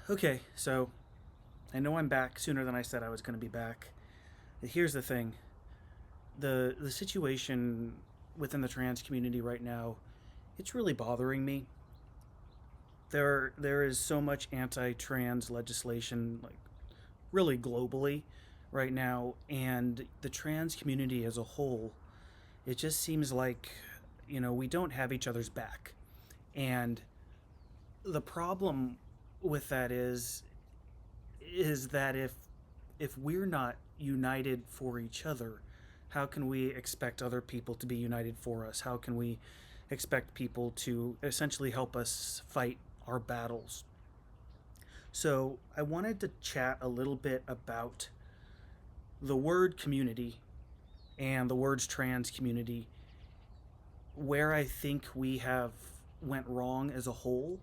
Okay, so I know I'm back sooner than I said I was going to be back. Here's the thing: the situation within the trans community right now, it's really bothering me. There is so much anti-trans legislation, like really globally, right now, and the trans community as a whole, it just seems like we don't have each other's back, and the problem with that is that if we're not united for each other, how can we expect other people to be united for us? How can we expect people to essentially help us fight our battles? So, I wanted to chat a little bit about the word community and the words trans community, where I think we have went wrong as a whole,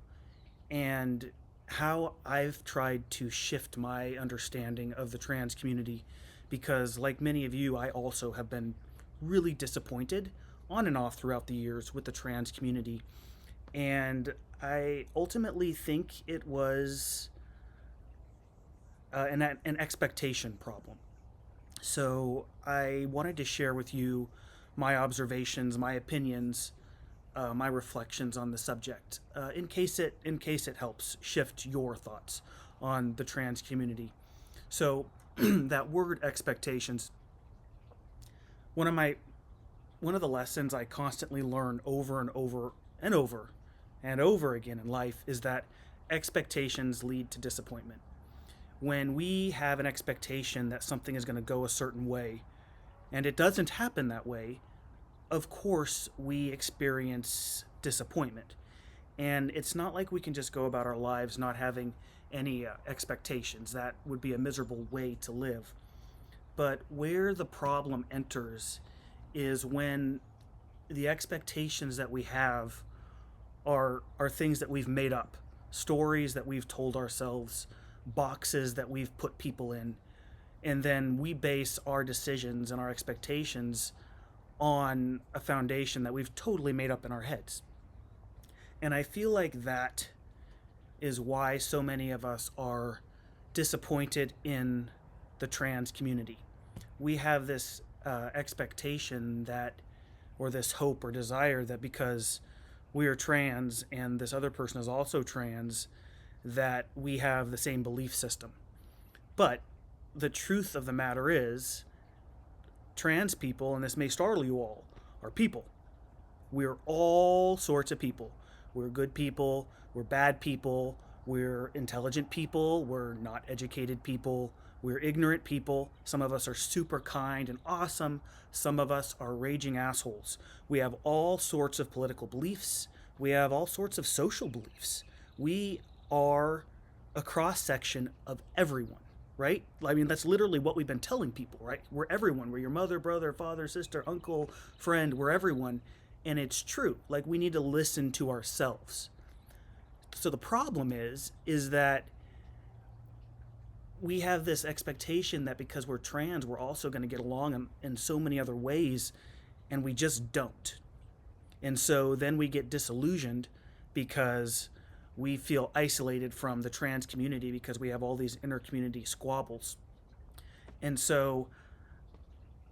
and how I've tried to shift my understanding of the trans community, because, like many of you, I also have been really disappointed on and off throughout the years with the trans community. And I ultimately think it was an expectation problem. So I wanted to share with you my observations, my opinions, my reflections on the subject, in case it helps shift your thoughts on the trans community. So that word expectations, one of my one of the lessons I constantly learn over and over and over and over again in life is that expectations lead to disappointment. When we have an expectation that something is going to go a certain way and it doesn't happen that way, of course we experience disappointment. And it's not like we can just go about our lives not having any expectations. That would be a miserable way to live. But where the problem enters is when the expectations that we have are things that we've made up, stories that we've told ourselves, boxes that we've put people in, and then we base our decisions and our expectations on a foundation that we've totally made up in our heads. And I feel like that is why so many of us are disappointed in the trans community. We have this expectation that, or this hope or desire that because we are trans and this other person is also trans, that we have the same belief system. But the truth of the matter is, trans people, and this may startle you all, are people. We're all sorts of people. We're good people, we're bad people, we're intelligent people, we're not educated people, we're ignorant people. Some of us are super kind and awesome, some of us are raging assholes. We have all sorts of political beliefs, we have all sorts of social beliefs. We are a cross section of everyone, right? I mean, that's literally what we've been telling people, right? We're everyone. We're your mother, brother, father, sister, uncle, friend. We're everyone. And it's true. Like, we need to listen to ourselves. So the problem is that we have this expectation that because we're trans, we're also going to get along in so many other ways, and we just don't. And so then we get disillusioned because we feel isolated from the trans community because we have all these inter-community squabbles. And so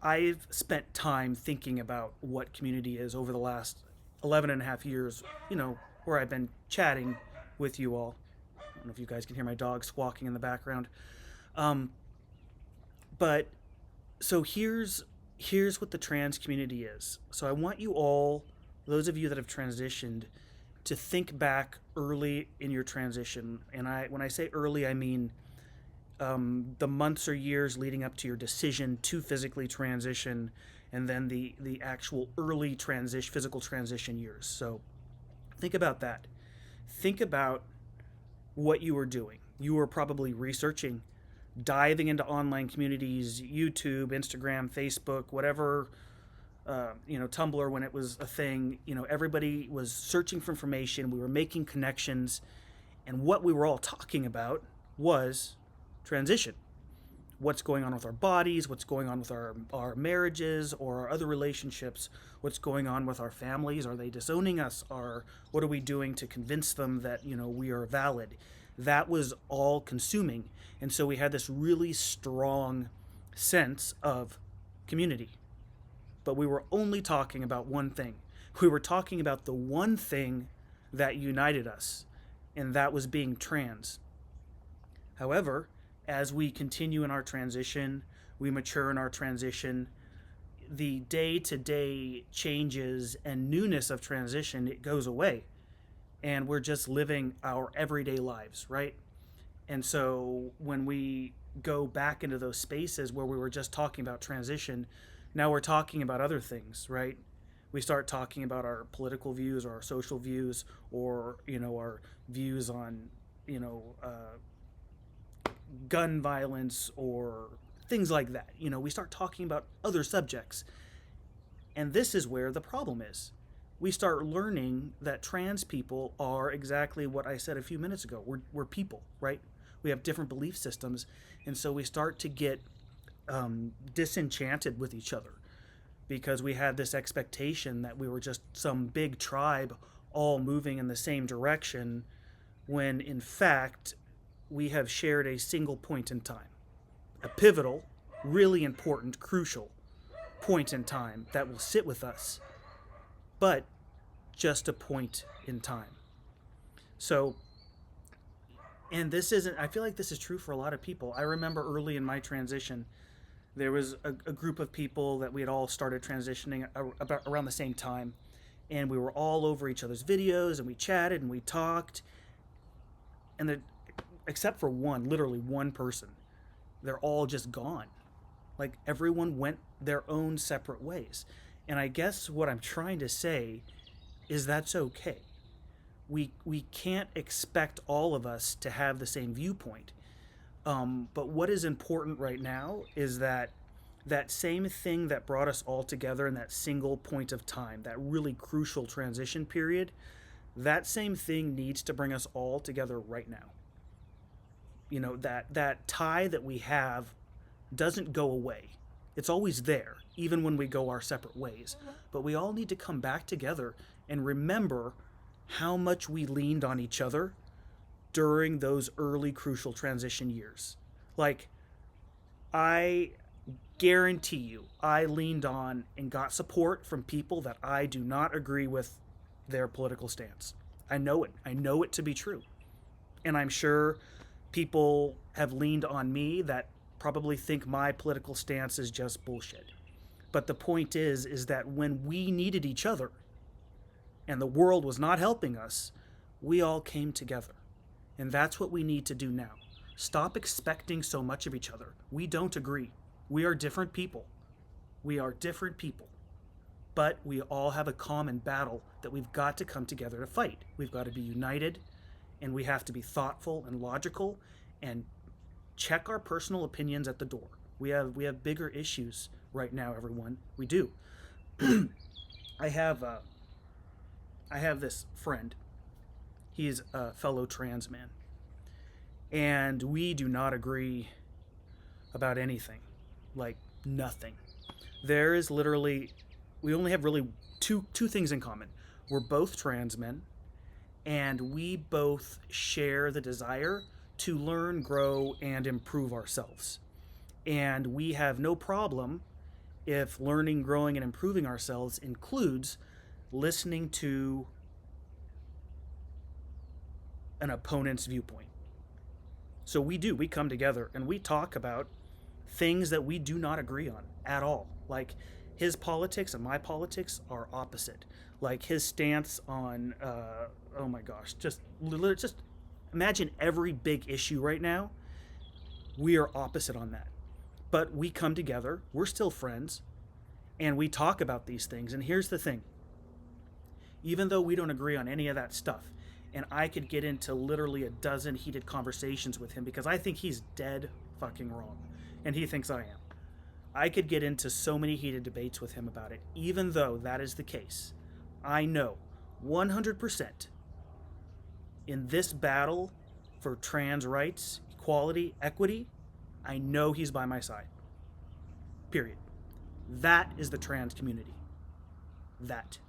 I've spent time thinking about what community is over the last 11 and a half years, where I've been chatting with you all. I don't know if you guys can hear my dog squawking in the background. Um, but so here's what the trans community is. So I want you all, those of you that have transitioned, to think back early in your transition. And when I say early, I mean the months or years leading up to your decision to physically transition, and then the actual early transition, physical transition years. So think about that. Think about what you were doing. You were probably researching, diving into online communities, YouTube, Instagram, Facebook, whatever, Tumblr when it was a thing. Everybody was searching for information. We were making connections, and what we were all talking about was transition. What's going on with our bodies, what's going on with our marriages or our other relationships, what's going on with our families, are they disowning us, or what are we doing to convince them that we are valid? that was all consuming. And so we had this really strong sense of community. But we were only talking about one thing. We were talking about the one thing that united us, and that was being trans. However, as we continue in our transition, we mature in our transition, the day-to-day changes and newness of transition, it goes away. And we're just living our everyday lives, right? And so when we go back into those spaces where we were just talking about transition, now we're talking about other things, right? We start talking about our political views or our social views, or our views on gun violence or things like that. We start talking about other subjects. And this is where the problem is. We start learning that trans people are exactly what I said a few minutes ago. We're people, right? We have different belief systems. And so we start to get disenchanted with each other, because we had this expectation that we were just some big tribe all moving in the same direction, when in fact we have shared a single point in time, a pivotal, really important, crucial point in time that will sit with us, but just a point in time. So, and this isn't, I feel like this is true for a lot of people. I remember early in my transition, there was a group of people that we had all started transitioning about around the same time, and we were all over each other's videos, and we chatted and we talked, and except for one, literally one person, they're all just gone. Like, everyone went their own separate ways. And I guess what I'm trying to say is that's okay. We can't expect all of us to have the same viewpoint. But what is important right now is that same thing that brought us all together in that single point of time, that really crucial transition period, that same thing needs to bring us all together right now. That tie that we have doesn't go away. It's always there, even when we go our separate ways. But we all need to come back together and remember how much we leaned on each other during those early crucial transition years. Like, I guarantee you, I leaned on and got support from people that I do not agree with their political stance. I know it. I know it to be true. And I'm sure people have leaned on me that probably think my political stance is just bullshit. But the point is that when we needed each other and the world was not helping us, we all came together. And that's what we need to do now. Stop expecting so much of each other. We don't agree. We are different people. We are different people. But we all have a common battle that we've got to come together to fight. We've got to be united, and we have to be thoughtful and logical and check our personal opinions at the door. We have bigger issues right now, everyone. We do. I have this friend. He's a fellow trans man. And we do not agree about anything. Like, nothing. There is literally, we only have really two things in common. We're both trans men, and we both share the desire to learn, grow, and improve ourselves. And we have no problem if learning, growing, and improving ourselves includes listening to an opponent's viewpoint. So we come together and we talk about things that we do not agree on at all. Like, his politics and my politics are opposite. Like, his stance on, oh my gosh, just imagine every big issue right now. We are opposite on that. But we come together, we're still friends, and we talk about these things. And here's the thing. Even though we don't agree on any of that stuff, and I could get into literally a dozen heated conversations with him because I think he's dead fucking wrong, and he thinks I am. I could get into so many heated debates with him about it. Even though that is the case, I know 100% in this battle for trans rights, equality, equity, I know he's by my side. Period. That is the trans community. That.